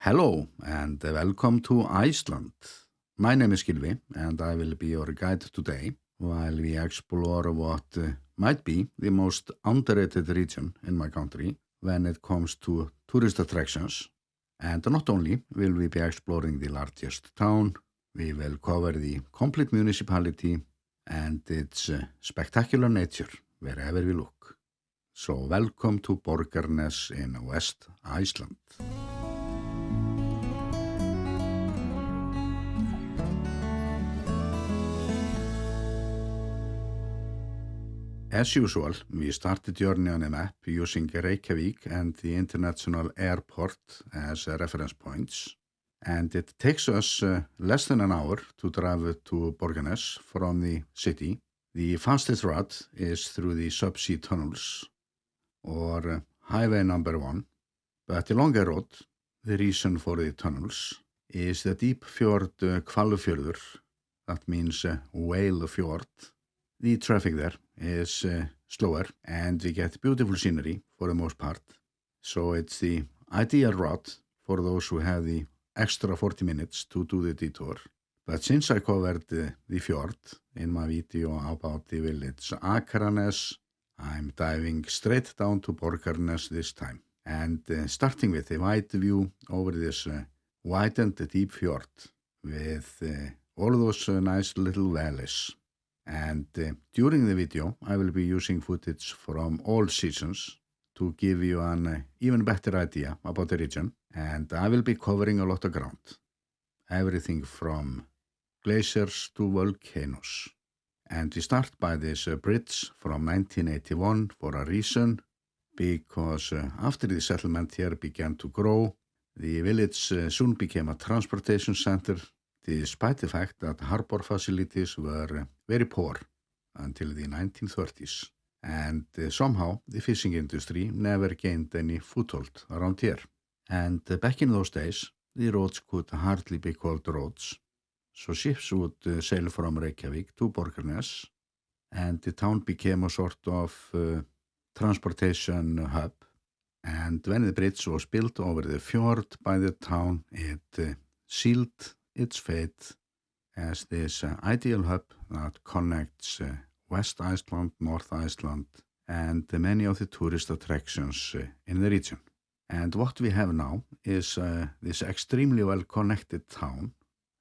Hello and welcome to Iceland. My name is Gylfi and I will be your guide today while we explore what might be the most underrated region in my country when it comes to tourist attractions. And not only will we be exploring the largest town, we will cover the complete municipality and its spectacular nature wherever we look. So welcome to Borgarnes in West Iceland. As usual, we start the journey on a map using Reykjavik and the International Airport as reference points. And it takes us less than an hour to travel to Borgarnes from the city. The fastest route is through the subsea tunnels or highway number 1. But the longer route, the reason for the tunnels, is the deep fjord Hvalfjörður. That means whale fjord. The traffic there is slower and we get beautiful scenery for the most part. So it's the ideal route for those who have the extra 40 minutes to do the detour. But since I covered the fjord in my video about the village Akranes, I'm diving straight down to Borgarnes this time. And starting with a wide view over this wide and deep fjord with all those nice little valleys. And during the video, I will be using footage from all seasons to give you an even better idea about the region. And I will be covering a lot of ground. Everything from glaciers to volcanoes. And we start by this bridge from 1981 for a reason, because after the settlement here began to grow, the village soon became a transportation center, despite the fact that harbor facilities were very poor until the 1930s. And somehow the fishing industry never gained any foothold around here. And back in those days, the roads could hardly be called roads. So ships would sail from Reykjavik to Borgarnes, and the town became a sort of transportation hub. And when the bridge was built over the fjord by the town, it sealed its fate as this ideal hub that connects West Iceland, North Iceland, and many of the tourist attractions in the region. And what we have now is this extremely well-connected town,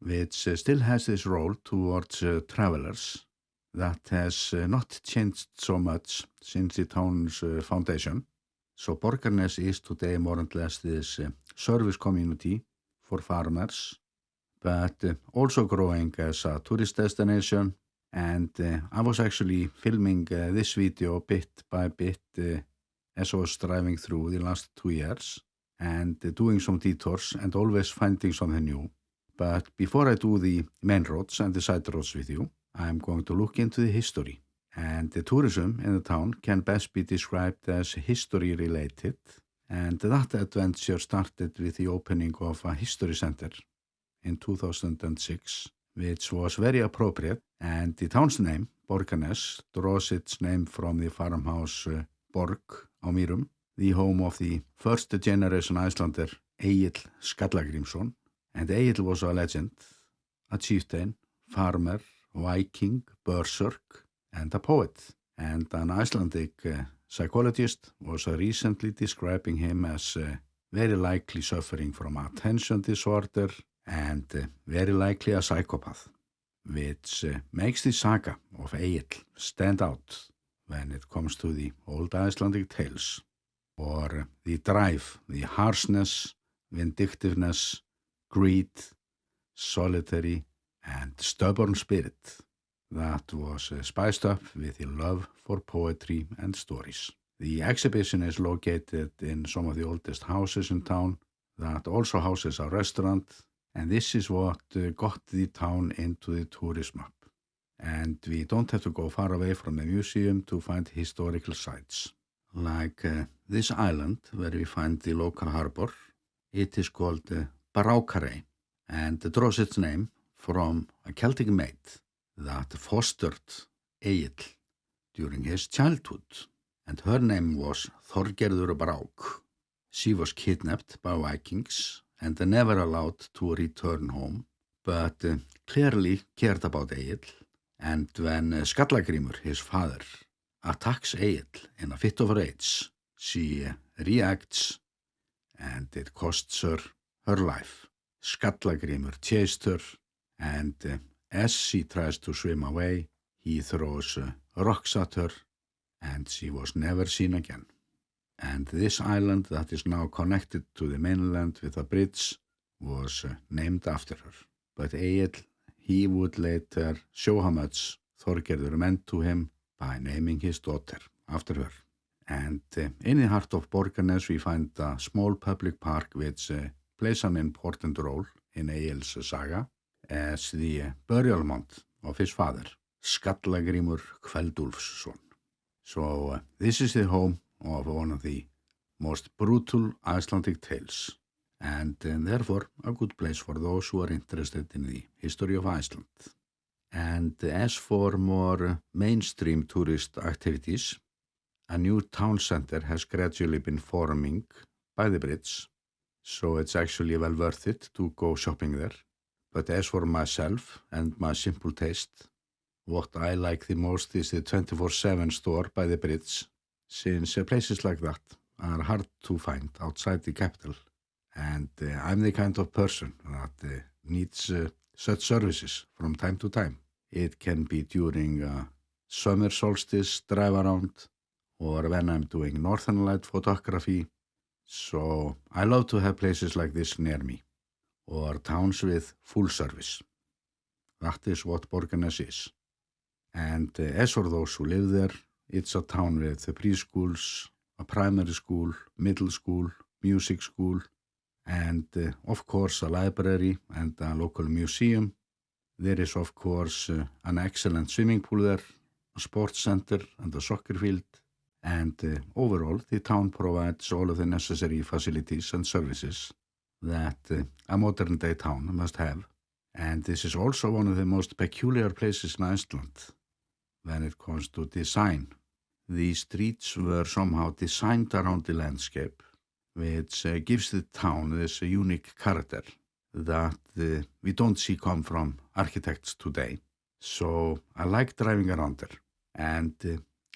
which still has this role towards travelers that has not changed so much since the town's foundation. So Borgarnes is today more or less this service community for farmers, but also growing as a tourist destination. And I was actually filming this video bit by bit as I was driving through the last 2 years and doing some detours and always finding something new. But before I do the main roads and the side roads with you, I'm going to look into the history. And the tourism in the town can best be described as history related. And that adventure started with the opening of a history center in 2006, which was very appropriate. And the town's name, Borgarnes, draws its name from the farmhouse Borg á Mýrum, the home of the first generation Icelander Egill Skallagrímsson. And Egill was a legend, a chieftain, farmer, Viking, berserk, and a poet. And an Icelandic psychologist was recently describing him as very likely suffering from attention disorder and very likely a psychopath, which makes the saga of Egill stand out when it comes to the old Icelandic tales, or the drive, the harshness, vindictiveness, greed, solitary, and stubborn spirit that was spiced up with the love for poetry and stories. The exhibition is located in some of the oldest houses in town that also houses a restaurant, and this is what got the town into the tourist map. And we don't have to go far away from the museum to find historical sites. Like this island where we find the local harbor, it is called Brákarey, and it draws its name from a Celtic maid that fostered Egill during his childhood, and her name was Þorgerður Brák. She was kidnapped by Vikings and never allowed to return home, but clearly cared about Egil. And when Skallagrímur, his father, attacks Egil in a fit of rage, she reacts and it costs her her life. Skallagrímur chased her, and as she tries to swim away, he throws rocks at her, and she was never seen again. And this island that is now connected to the mainland with a bridge was named after her. But Egil, he would later show how much Þorgerður meant to him by naming his daughter after her. And in the heart of Borgarnes we find a small public park which plays an important role in Egil's saga as the burial mound of his father, Skallagrímur Kveld-Úlfsson. So this is the home of one of the most brutal Icelandic tales, and therefore a good place for those who are interested in the history of Iceland. And as for more mainstream tourist activities, a new town center has gradually been forming by the bridge, so it's actually well worth it to go shopping there. But as for myself and my simple taste, what I like the most is the 24/7 store by the bridge, since places like that are hard to find outside the capital. And I'm the kind of person that needs such services from time to time. It can be during summer solstice drive around or when I'm doing northern light photography. So I love to have places like this near me, or towns with full service. That is what Borgarnes is. And as for those who live there, it's a town with preschools, a primary school, middle school, music school, and of course a library and a local museum. There is of course an excellent swimming pool there, a sports center and a soccer field, and overall the town provides all of the necessary facilities and services that a modern day town must have. And this is also one of the most peculiar places in Iceland when it comes to design. These streets were somehow designed around the landscape, which gives the town this unique character that we don't see come from architects today. So I like driving around there, and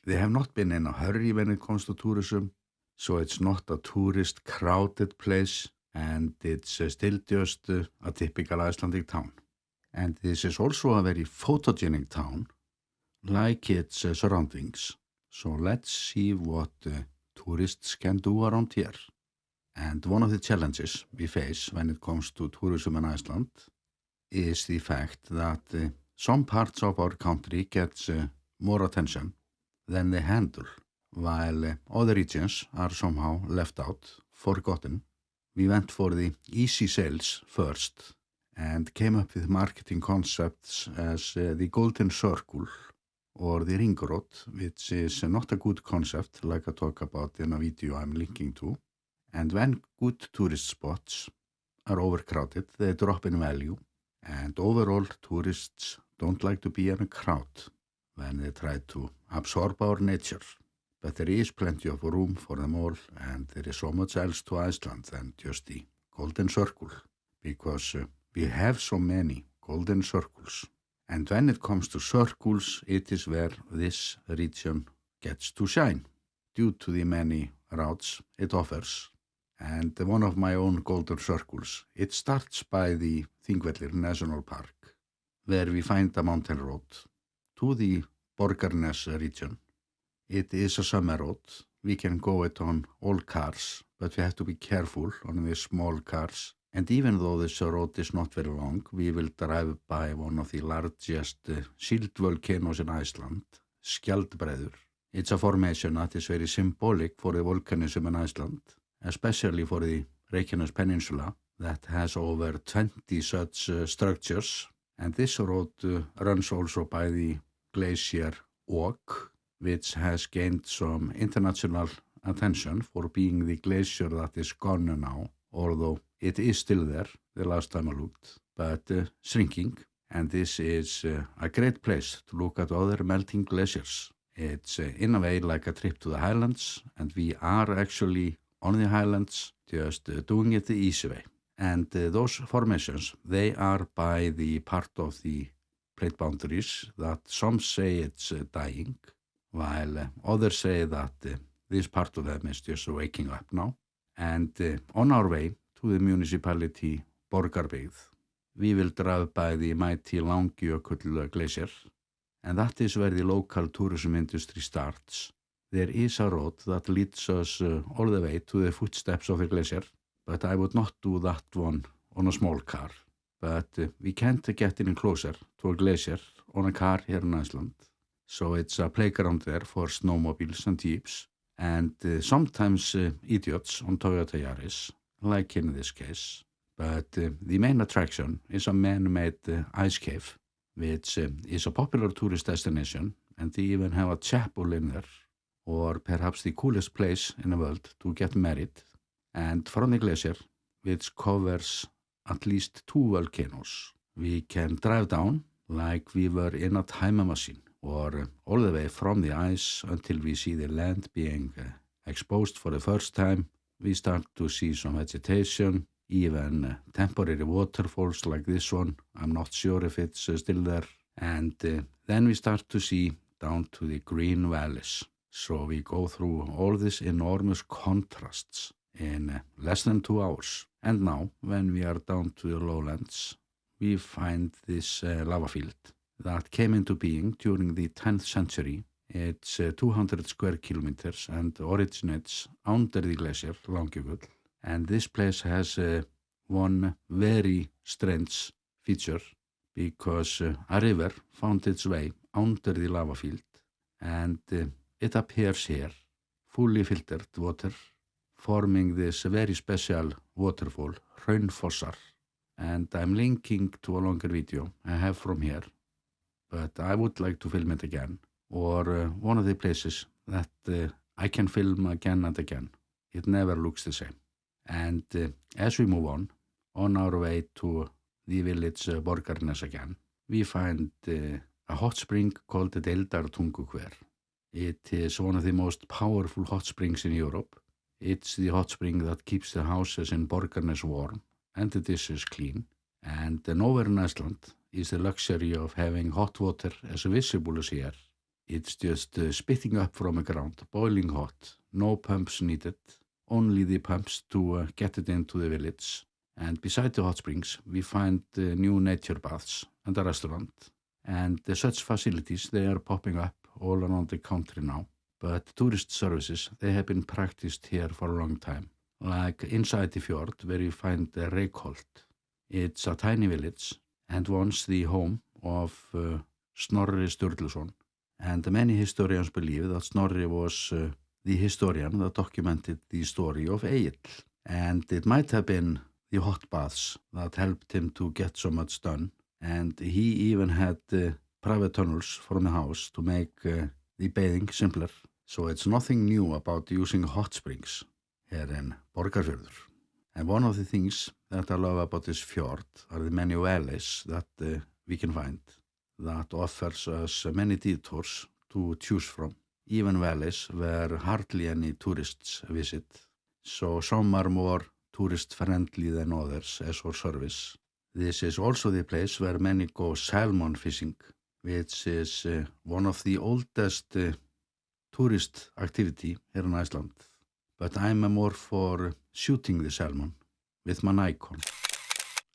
they have not been in a hurry when it comes to tourism, so it's not a tourist crowded place, and it's still just a typical Icelandic town. And this is also a very photogenic town, like its surroundings. So let's see what tourists can do around here. And one of the challenges we face when it comes to tourism in Iceland is the fact that some parts of our country gets more attention than they handle, while other regions are somehow left out, forgotten. We went for the easy sales first and came up with marketing concepts as the Golden Circle or the Ring Road, which is not a good concept like I talk about in a video I'm linking to. And when good tourist spots are overcrowded, they drop in value, and overall tourists don't like to be in a crowd when they try to absorb our nature. But there is plenty of room for them all, and there is so much else to Iceland than just the Golden Circle, because we have so many golden circles. And when it comes to circles, it is where this region gets to shine, due to the many routes it offers. And one of my own golden circles, it starts by the Þingvellir National Park, where we find a mountain road to the Borgarnes region. It is a summer road. We can go it on all cars, but we have to be careful on the small cars. And even though this road is not very long, we will drive by one of the largest shield volcanoes in Iceland, Skjaldbreiður. It's a formation that is very symbolic for the volcanism in Iceland, especially for the Reykjanes Peninsula that has over 20 such structures. And this road runs also by the glacier Ok, which has gained some international attention for being the glacier that is gone now, although it is still there, the last time I looked, but shrinking. And this is a great place to look at other melting glaciers. It's in a way like a trip to the highlands, and we are actually on the highlands, just doing it the easy way. And those formations, they are by the part of the plate boundaries that some say it's dying, while others say that this part of them is just waking up now. And on our way to the municipality Borgarbyggð, we will drive by the mighty Langjökull glacier, and that is where the local tourism industry starts. There is a road that leads us all the way to the footsteps of the glacier, but I would not do that one on a small car. But we can't get any closer to a glacier on a car here in Iceland. So it's a playground there for snowmobiles and jeeps, and sometimes idiots on Toyota Yaris, like in this case. But the main attraction is a man-made ice cave, which is a popular tourist destination, and they even have a chapel in there, or perhaps the coolest place in the world to get married. And from the glacier, which covers at least 2 volcanoes, we can drive down like we were in a time machine, or all the way from the ice until we see the land being exposed for the first time. We start to see some vegetation, even temporary waterfalls like this one. I'm not sure if it's still there. And then we start to see down to the green valleys. So we go through all these enormous contrasts in less than 2 hours. And now, when we are down to the lowlands, we find this lava field that came into being during the 10th century. It's 200 square kilometers and originates under the glacier, Langjökull. And this place has one very strange feature, because a river found its way under the lava field, and it appears here, fully filtered water, forming this very special waterfall, Hraunfossar. And I'm linking to a longer video I have from here, but I would like to film it again, or one of the places that I can film again and again. It never looks the same. And as we move on our way to the village Borgarnes again, we find a hot spring called the Deildartunguhver. It is one of the most powerful hot springs in Europe. It's the hot spring that keeps the houses in Borgarnes warm and the dishes clean. And nowhere in Iceland is the luxury of having hot water as visible as here. It's just spitting up from the ground, boiling hot, no pumps needed, only the pumps to get it into the village. And beside the hot springs, we find new nature baths and a restaurant. And such facilities, they are popping up all around the country now. But tourist services, they have been practiced here for a long time. Like inside the fjord, where you find Reykholt. It's a tiny village, and once the home of Snorri Sturluson. And many historians believe that Snorri was the historian that documented the story of Egill. And it might have been the hot baths that helped him to get so much done. And he even had private tunnels from the house to make the bathing simpler. So it's nothing new about using hot springs here in Borgarfjörður. And one of the things that I love about this fjord are the many valleys that we can find that offers us many detours to choose from. Even valleys where hardly any tourists visit. So some are more tourist-friendly than others as for service. This is also the place where many go salmon fishing, which is one of the oldest tourist activity here in Iceland. But I'm more for shooting the salmon with my Nikon,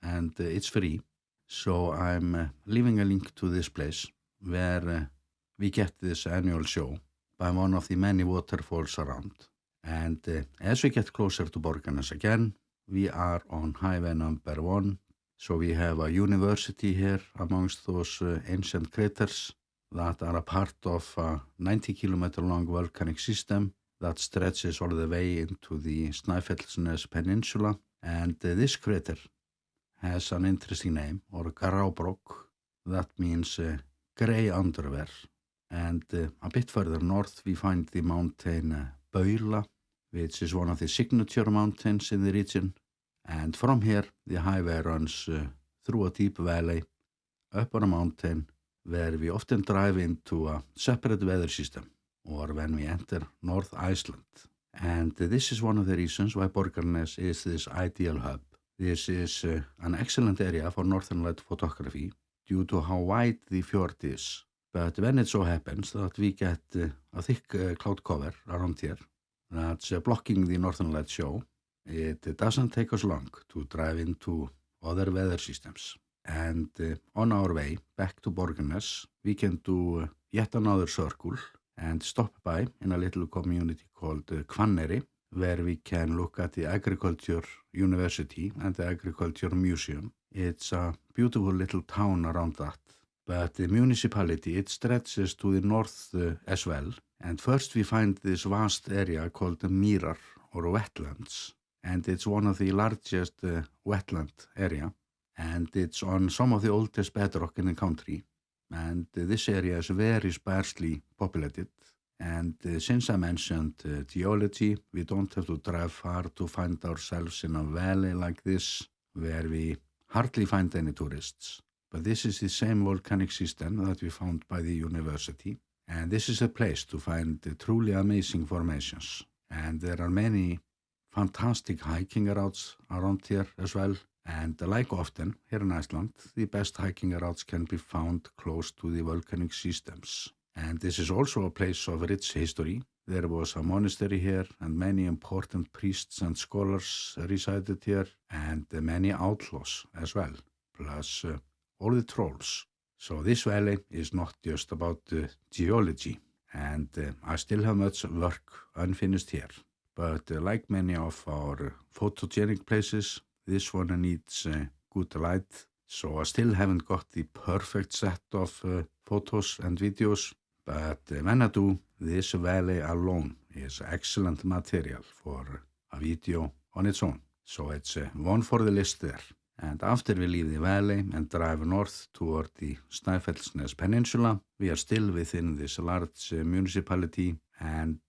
and it's free. So I'm leaving a link to this place where we get this annual show by one of the many waterfalls around. And as we get closer to Borgarnes again, we are on highway number 1. So we have a university here amongst those ancient craters that are a part of a 90-kilometer long volcanic system that stretches all the way into the Snæfellsnes Peninsula. And this crater has an interesting name, or Grábrák, that means grey underwear. And a bit further north we find the mountain Baula, which is one of the signature mountains in the region. And from here the highway runs through a deep valley up on a mountain where we often drive into a separate weather system, or when we enter North Iceland. And this is one of the reasons why Borgarnes is this ideal hub This is an excellent area for northern light photography due to how wide the fjord is. But when it so happens that we get a thick cloud cover around here that's blocking the northern light show, it doesn't take us long to drive into other weather systems. And on our way back to Borgarnes, we can do yet another circle and stop by in a little community called Hvanneyri, where we can look at the Agriculture University and the Agriculture Museum. It's a beautiful little town around that. But the municipality, it stretches to the north as well. And first we find this vast area called the Mýrar or wetlands. And it's one of the largest wetland area. And it's on some of the oldest bedrock in the country. And this area is very sparsely populated. And since I mentioned geology, we don't have to drive far to find ourselves in a valley like this, where we hardly find any tourists. But this is the same volcanic system that we found by the university. And this is a place to find truly amazing formations. And there are many fantastic hiking routes around here as well. And like often here in Iceland, the best hiking routes can be found close to the volcanic systems. And this is also a place of rich history. There was a monastery here and many important priests and scholars resided here and many outlaws as well, plus all the trolls. So this valley is not just about geology and I still have much work unfinished here. But like many of our photogenic places, this one needs good light. So I still haven't got the perfect set of photos and videos. But when I do, this valley alone is excellent material for a video on its own. So it's one for the list there. And after we leave the valley and drive north toward the Snæfellsnes Peninsula, we are still within this large municipality and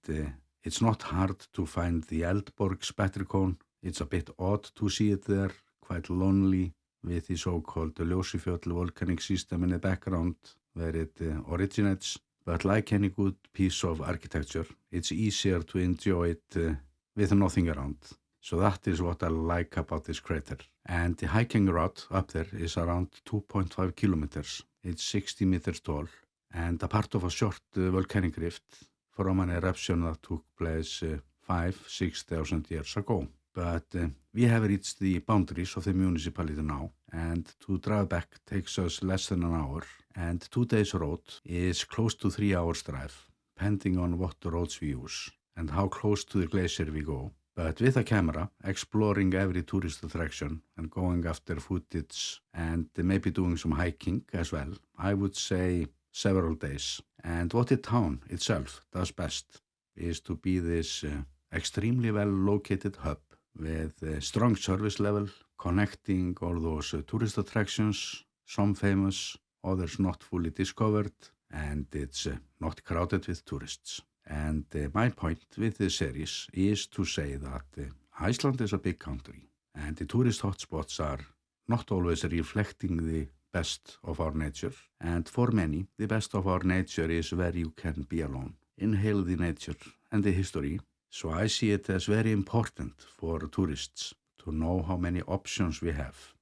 it's not hard to find the Eldborg Spettercone. It's a bit odd to see it there, quite lonely with the so-called Ljósifjöll volcanic system in the background where it originates. But like any good piece of architecture, it's easier to enjoy it with nothing around. So that is what I like about this crater. And the hiking route up there is around 2.5 kilometers. It's 60 meters tall and a part of a short volcanic rift from an eruption that took place 5,000–6,000 years ago. But we have reached the boundaries of the municipality now, and to drive back takes us less than an hour, and 2 days road is close to 3 hours drive, depending on what roads we use and how close to the glacier we go. But with a camera, exploring every tourist attraction and going after footage and maybe doing some hiking as well, I would say several days. And what the town itself does best is to be this extremely well located hub with a strong service level, connecting all those tourist attractions, some famous, others not fully discovered, and it's not crowded with tourists. And my point with this series is to say that Iceland is a big country, and the tourist hotspots are not always reflecting the best of our nature. And for many, the best of our nature is where you can be alone, inhale the nature and the history. So I see it as very important for tourists to know how many options we have.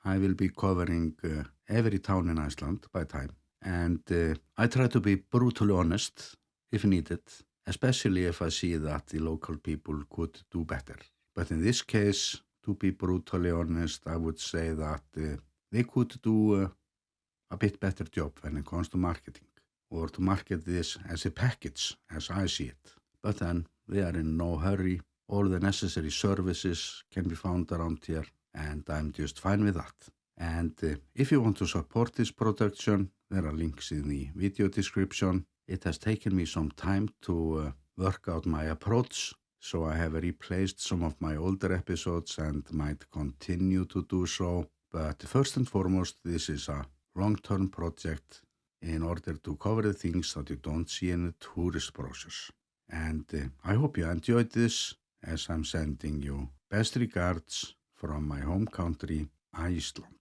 I will be covering every town in Iceland by time, and I try to be brutally honest if needed, especially if I see that the local people could do better. But in this case, to be brutally honest, I would say that they could do a bit better job when it comes to marketing, or to market this as a package, as I see it. But then we are in no hurry. All the necessary services can be found around here, and I'm just fine with that. And if you want to support this production, there are links in the video description. It has taken me some time to work out my approach, so I have replaced some of my older episodes and might continue to do so. But first and foremost, this is a long-term project in order to cover the things that you don't see in the tourist brochures. And I hope you enjoyed this, as I'm sending you best regards from my home country, Iceland.